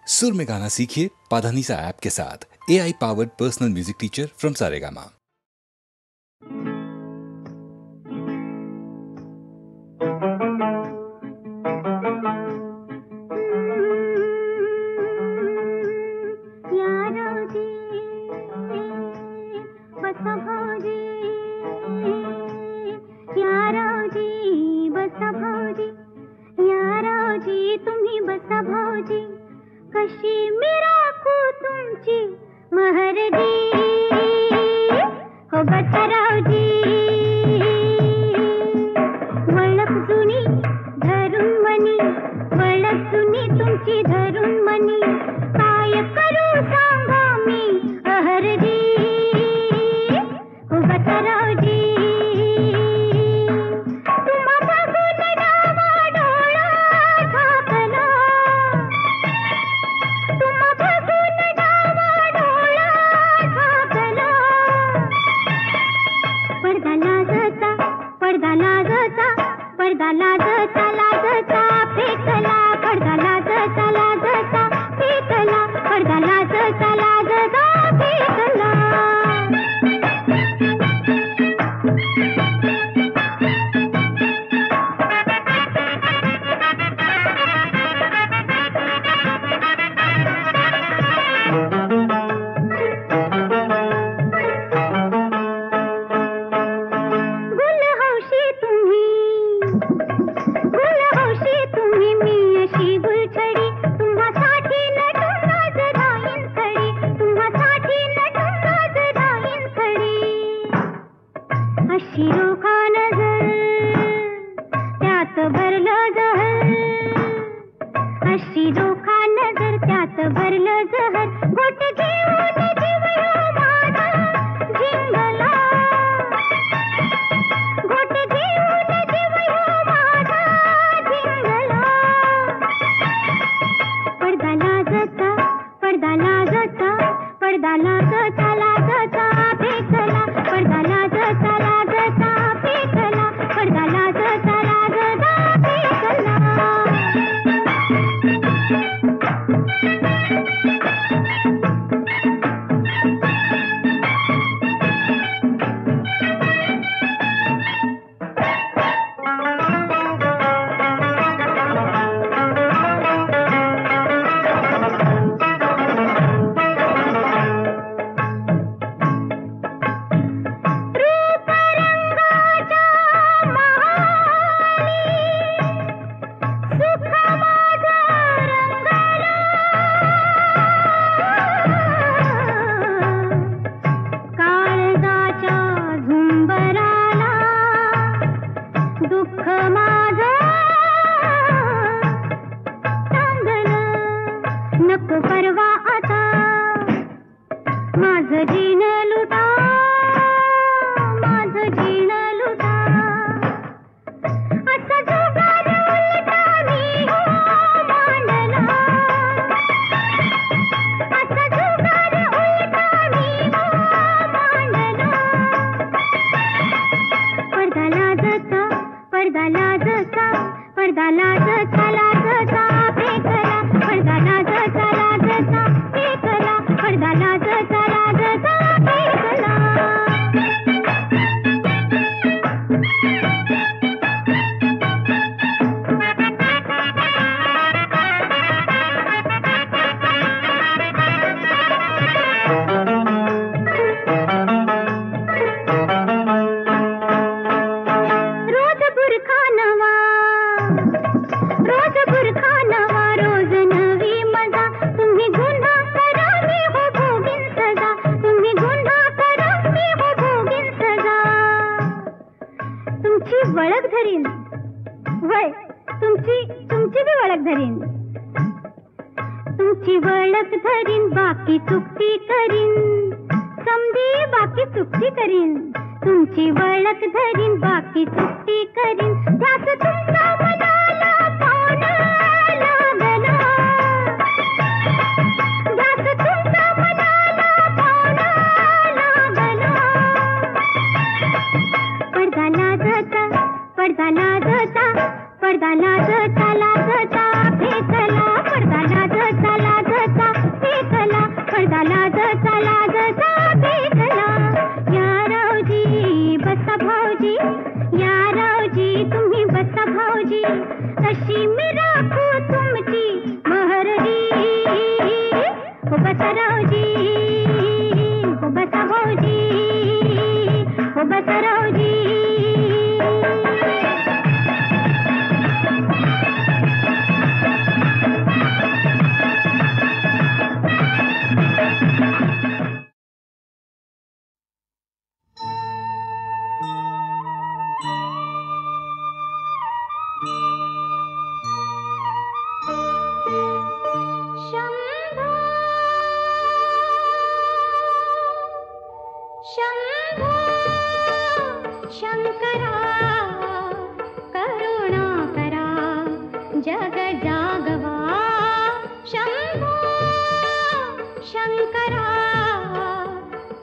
सुर में गाना सीखिए पाधानीसा ऐप के साथ। AI powered personal music teacher from Saregama. तुम्ही बसा भाऊजी, कशी मी राखू तुमची महरजी, हो बसरावजी. वळख जुनी धरून मनी, वळख जुनी तुमची धरून मनी, काय करू सांगा मी अहरजी, हो बसरावजी. पडदा लाजता लाजता फेकला, पडदा लाजता लाजता फेकला, पडदा लाजता लाजता फेकला. पडदा लाजता लाजता फेकला, पडदा लाजता लाजता शंकरा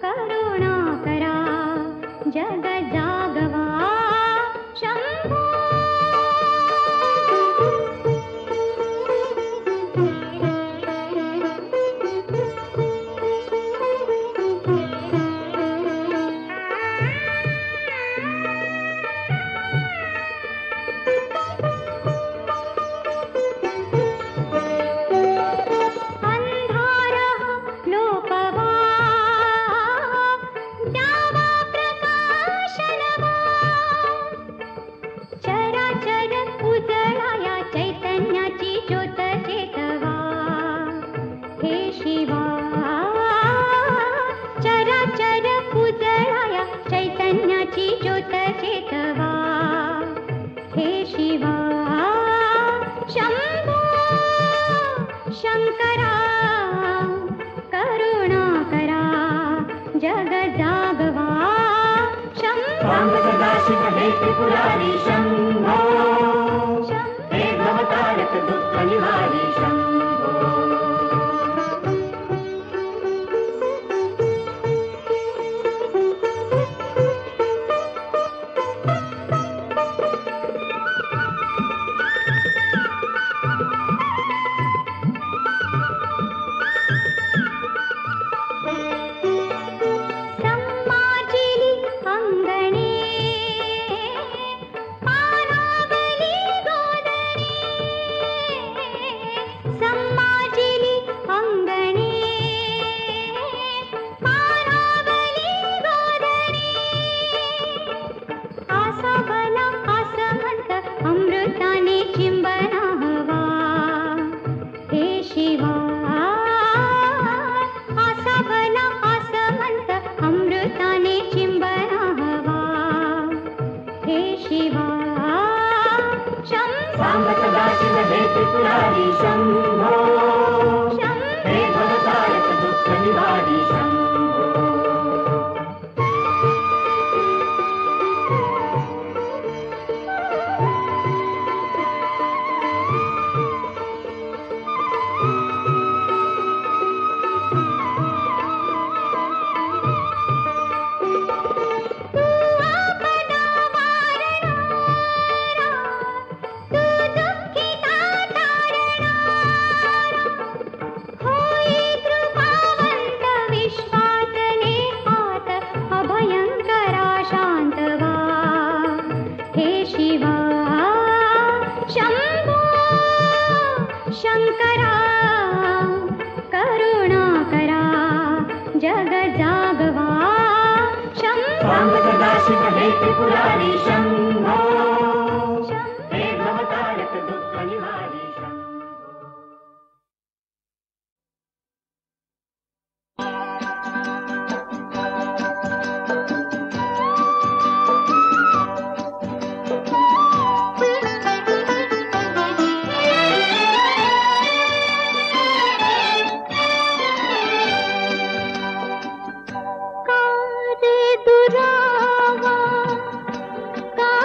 करुणा करा जग जागवा शंभो त्रिपुरारी शंभो हे भवतारक दुःख निवारी शंभो त्रिपुरारी शंभो हे भवतारक दुःख निवारी शंभो त्रिपुरारी शंभो हे भवतारक दुःख निवारी का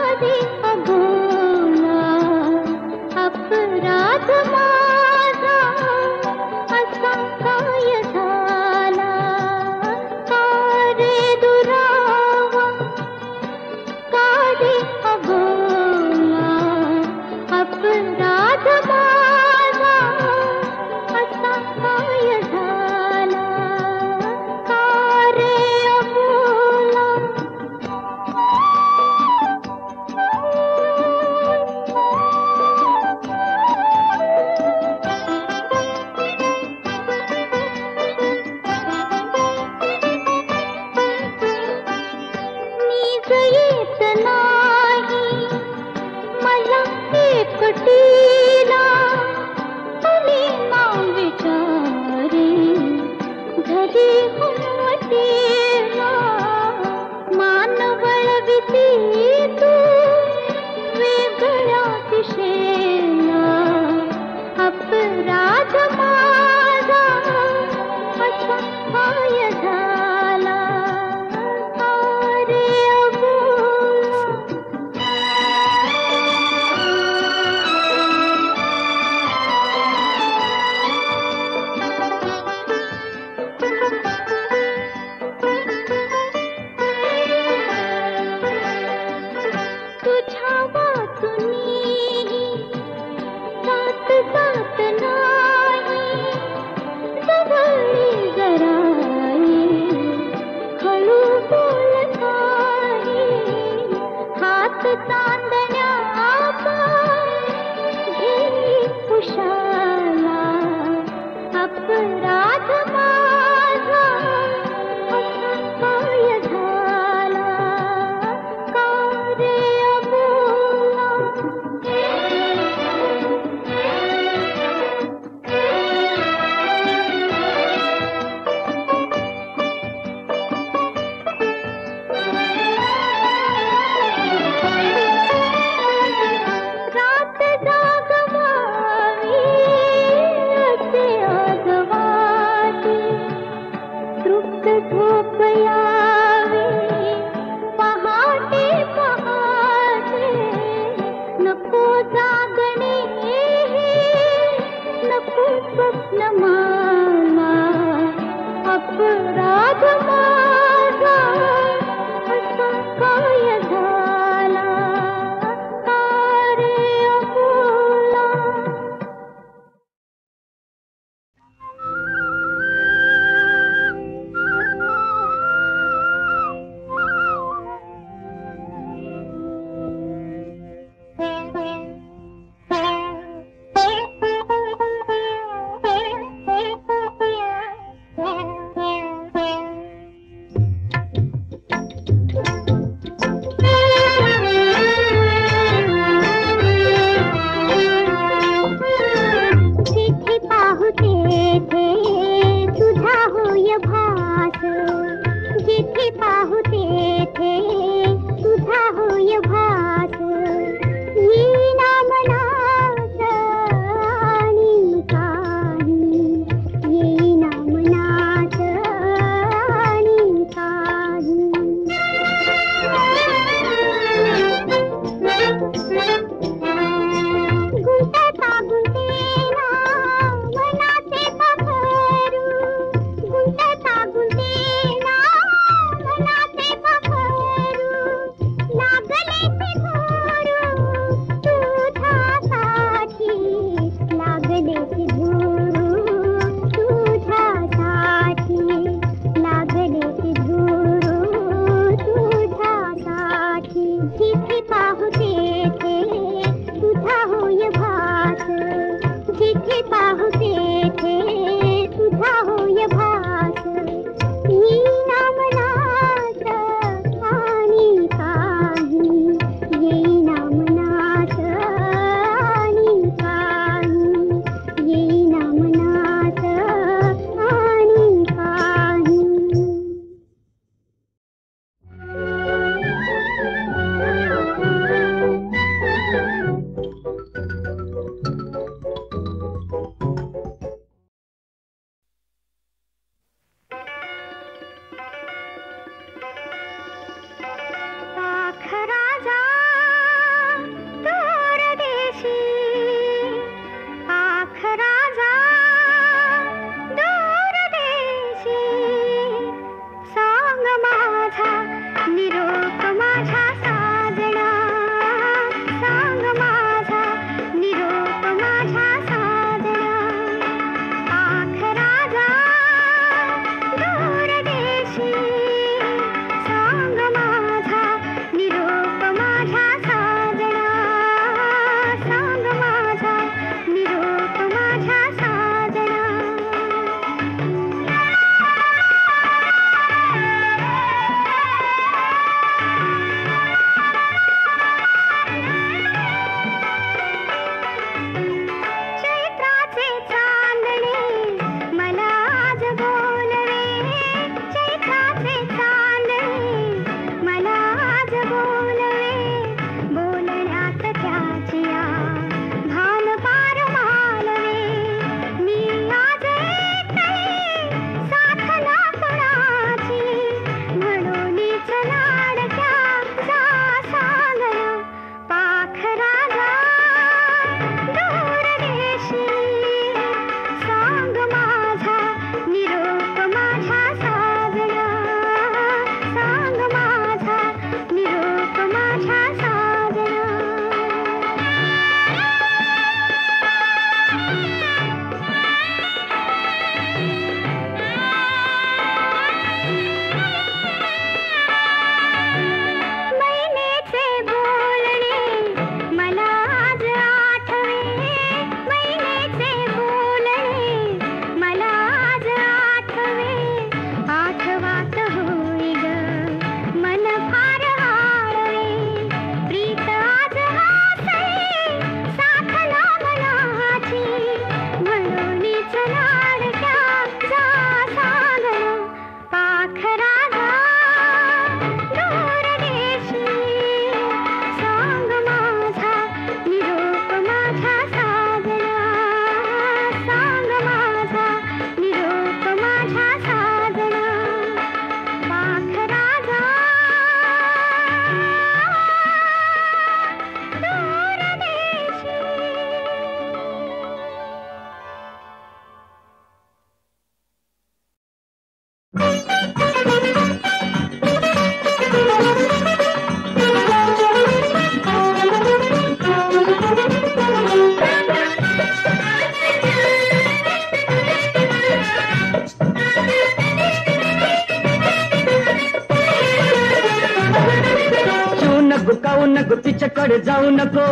नको तिच्याकडे जाऊ नको,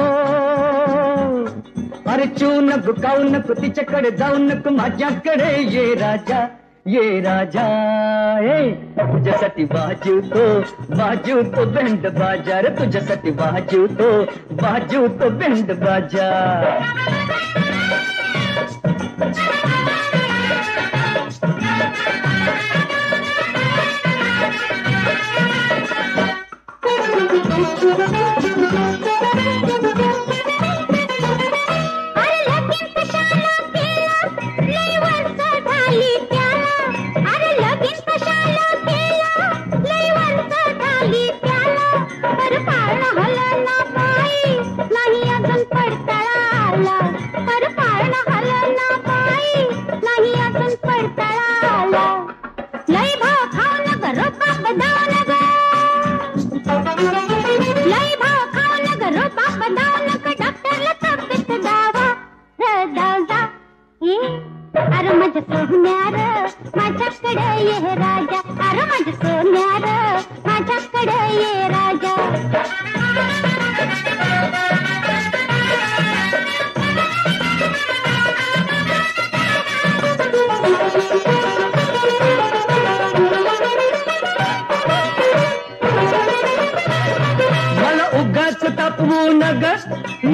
अरे चू नको गाऊ नको तिच्याकडे जाऊ नको, माझ्याकडे ये राजा ये राजा. हे तुझ्यासाठी वाजवतो बँड बाजा रे, तुझ्यासाठी वाजवतो बँड बाजा.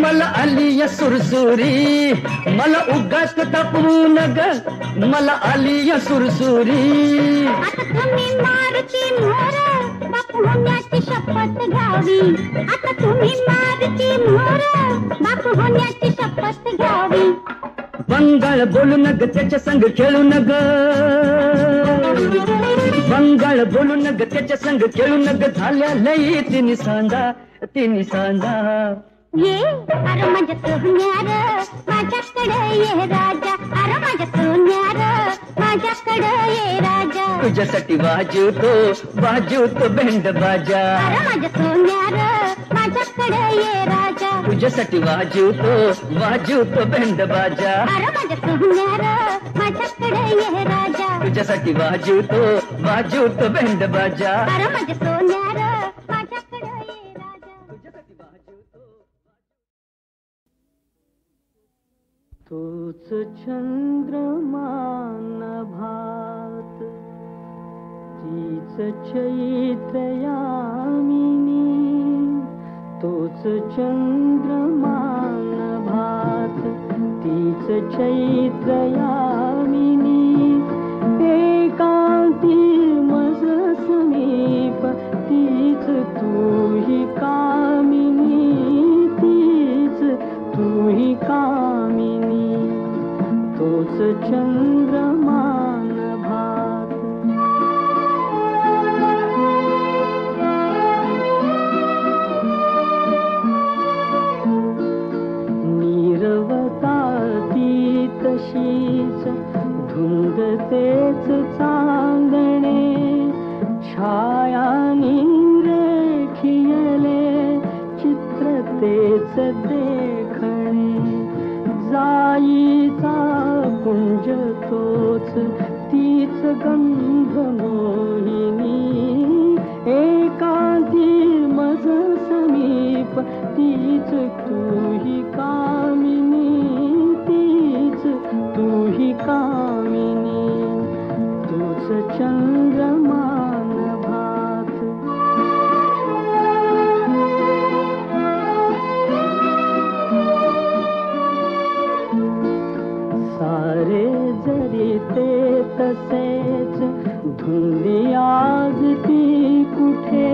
मला आली या सुरसुरी, मला उगाच तापवू नग, मला आली या सुरसुरी. आता तुम्ही मारुती मोर बापू होण्याची शपथ घ्यावी, आता तुम्ही मारुती मोर बापू होण्याची शपथ घ्यावी. बंगाळ बोलू नग त्याच्या संग खेळू नग, बंगाळ बोलू नग त्याच्या संग खेळू नग, झाल्या लई तिन्ही सांजा. ये अरे माझ्या सोन्यार माझ्याकडे ये राजा, अरे माझ्या सोन्यार माझ्याकडे ये राजा. तुझ्यासाठी वाजवतो बँड बाजा, अरे माझ्या सोन्यार माझ्याकडे ये राजा. तुझ्यासाठी वाजवतो बँड बाजा, अरे माझ्या सोन्यार माझ्याकडे ये राजा. तुझ्यासाठी वाजवतो बँड बाजा. अरे माझ्या सोन्यार माझ्याकडे ये राजा. तोच चंद्रमान भात, तीच चैत्रयामिनी, तोच चंद्रमान भात, तीच चैत्रयामिनी, एकांती मज समीप, तीच तूही कामिनी, तीच तूही कामिनी, तोच चंद्रमान भात. नीरवताती तशीच धुंद तेच चांदणे, छायानी रेखियले चित्र तेच देखणे, जाईचा कुंज तोच तीच गंध मोहिनी, एकांती मज समीप, तीच तूही कामिनी, तीच तूही कामिनी, तूच चंद्रमान भात. सारे जरी ते तसेच धुंदी आज ती कुठे,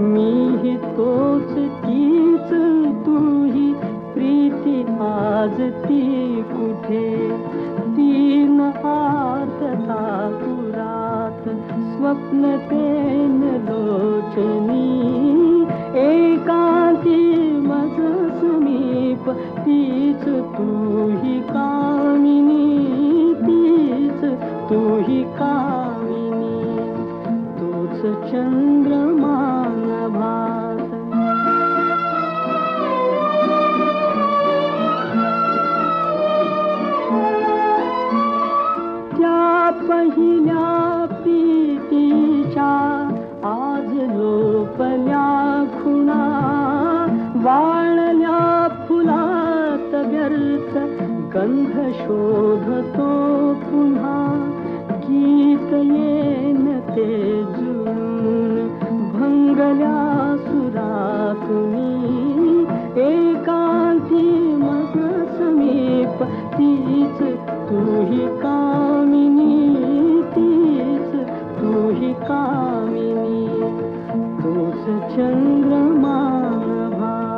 मीही तोच तीच तूही प्रीती आज ती कुठे, तीन आर्तता पुरात स्वप्न तेन लोचनी, एकांती मज समीप, तीच तूही कामिनी, तीच तूही कामिनी, तूच चंद्रमान भात. त्या पहिल्या प्रीतीच्या आज लोपल्या खुणा, गंध शोधतो पुन्हा गीत येन ते जुळून भंगल्या सुरात मी एकांती मग समीप तीच तूही कामिनी तीच तूही कामिनी तोच चंद्रमान भात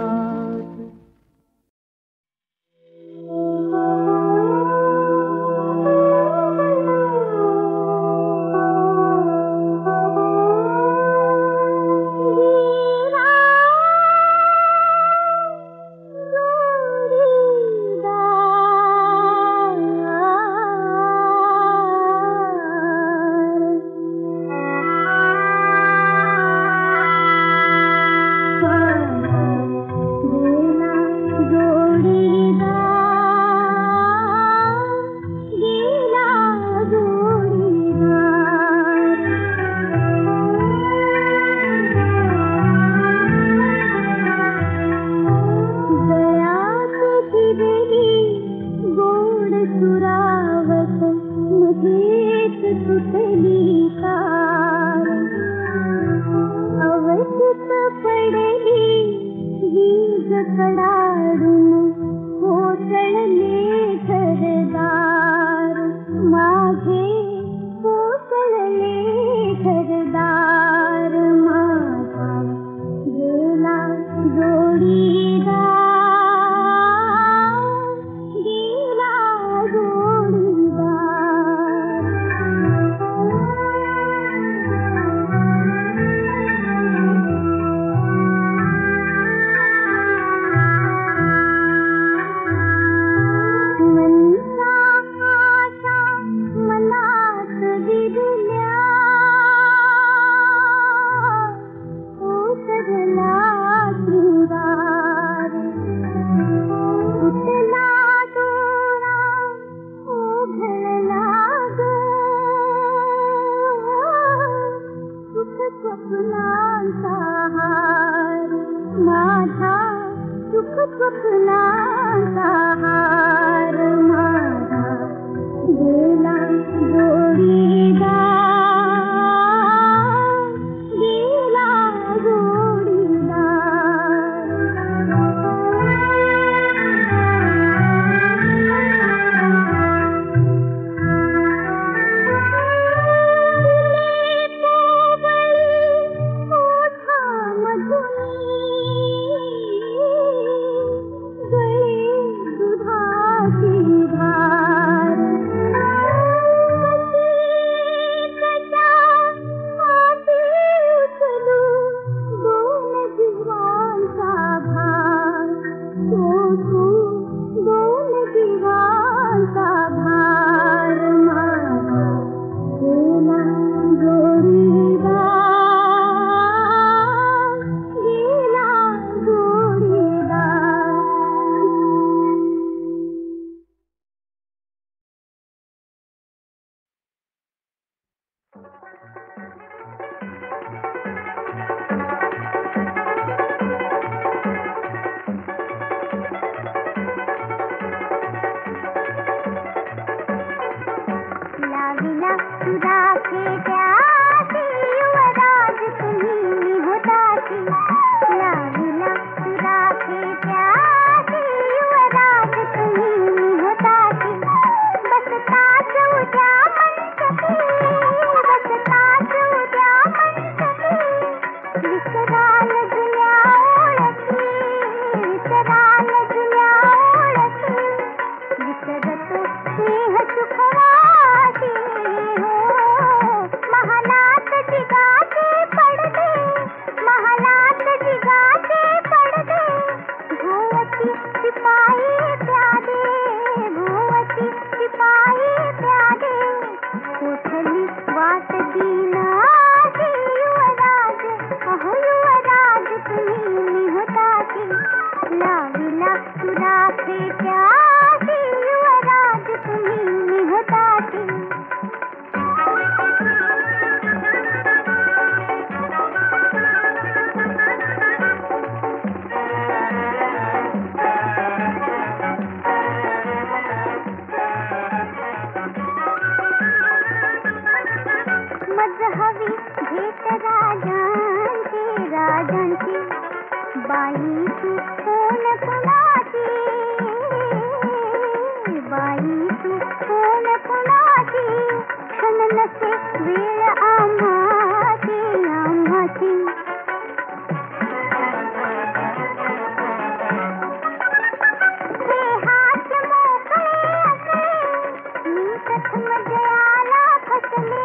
जयाला फसले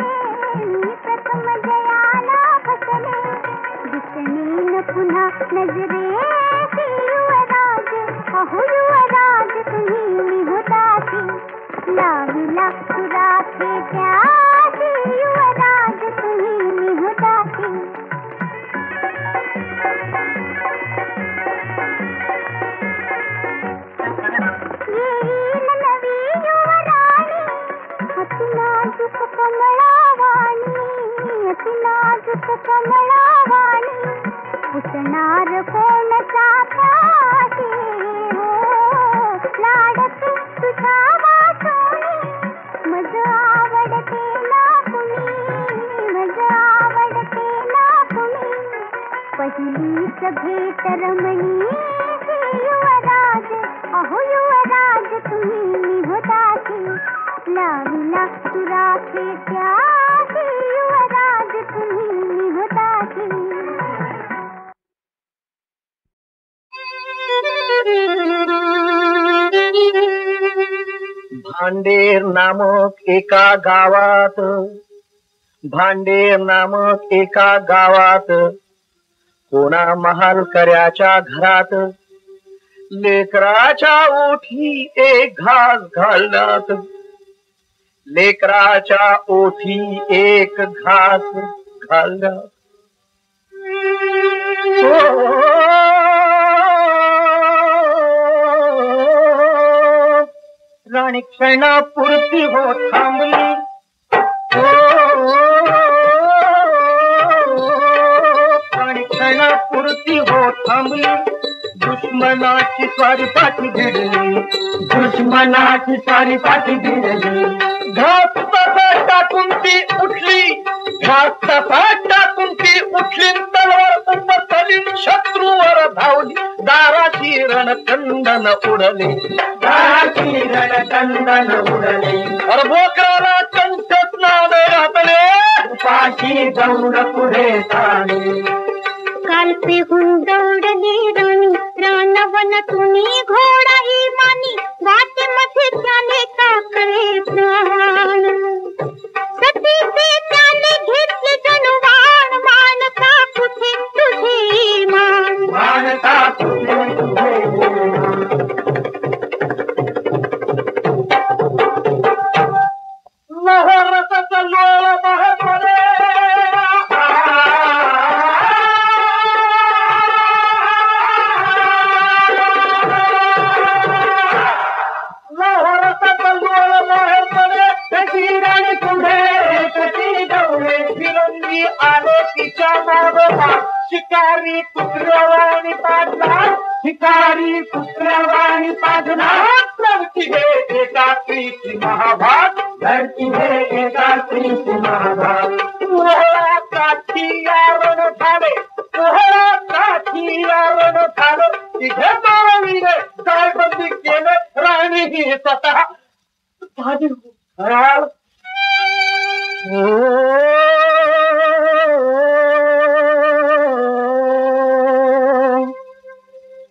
मी प्रथम जयाला फसले दिसणे न पुन्हा नजरेसी युवराज अहो युवराज तुम्ही निहुतासी लाविला सुराखे त्यासी युवराज तुम्ही निहुतासी येईल नवी युवराणी अति नाजूक कमळावाणी अति नाजूक कमळावाणी पुसणार कोणचा त्रासी हो लाडते तुझ्या वाचोनी मज आवडते ना कुणी मज आवडते ना कुणी पहिलीच भेट रमणी युवराज अहो युवराज तुम्ही निहुतासी लाविला सुराखे त्यासी युवराज तुम्ही निहुतासी भांडेर नामक एका गावात भांडेर नामक एका गावात कोणा महालकऱ्याच्या घरात लेकराच्या ओठी एक घास घालण्यात लेकराच्या ओठी एक घास घालण्यात राणी क्षणापुरती हो थांबली राणी क्षणापुरती हो थांबली दुश्मनाची सारी पाठी भिडली दुश्मनाची सारी पाठी भिडली घास तसा टाकून ती उठली घास तसा टाकून ती उठली तलवार उपसली शत्रूवर धावली दाराची रणकंदन उडली दाराची रणकंदन उडली बोकराला कंठच नाद घातले पाशी जाऊन पुढे चालले कालचे हुंदडली राणी रानवन तुम्ही घोडा इमानी वाटेमध्ये त्याने टाकले प्राण सतीचे त्याने घेतले जणवाण मानता कुठे तुझे मान मानता कुठे तुझे लहरचा लोळ बाहेर पडे आले तिच्या मागोमा शिकारी कुत्र्यावाणी पाजला शिकारी कुत्र्यावाणी पाजला धरती हे एका स्त्रीची महाभाग धरती हे एका स्त्रीची महाभाग मोहळा काठी यावण झाले मोहळा काठी यावण झालं तिघे मावीने जाळबंदी केलं राणी ही स्वतः झाली खराळ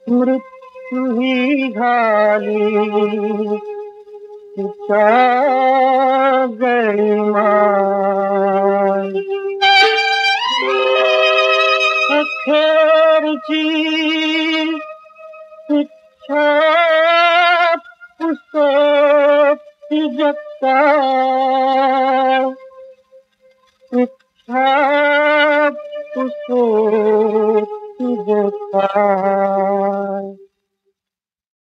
मृत्यू ही झाली तिच्या गळीमान अखेरची इच्छा पुसती जगता इच्छा पुसती जगता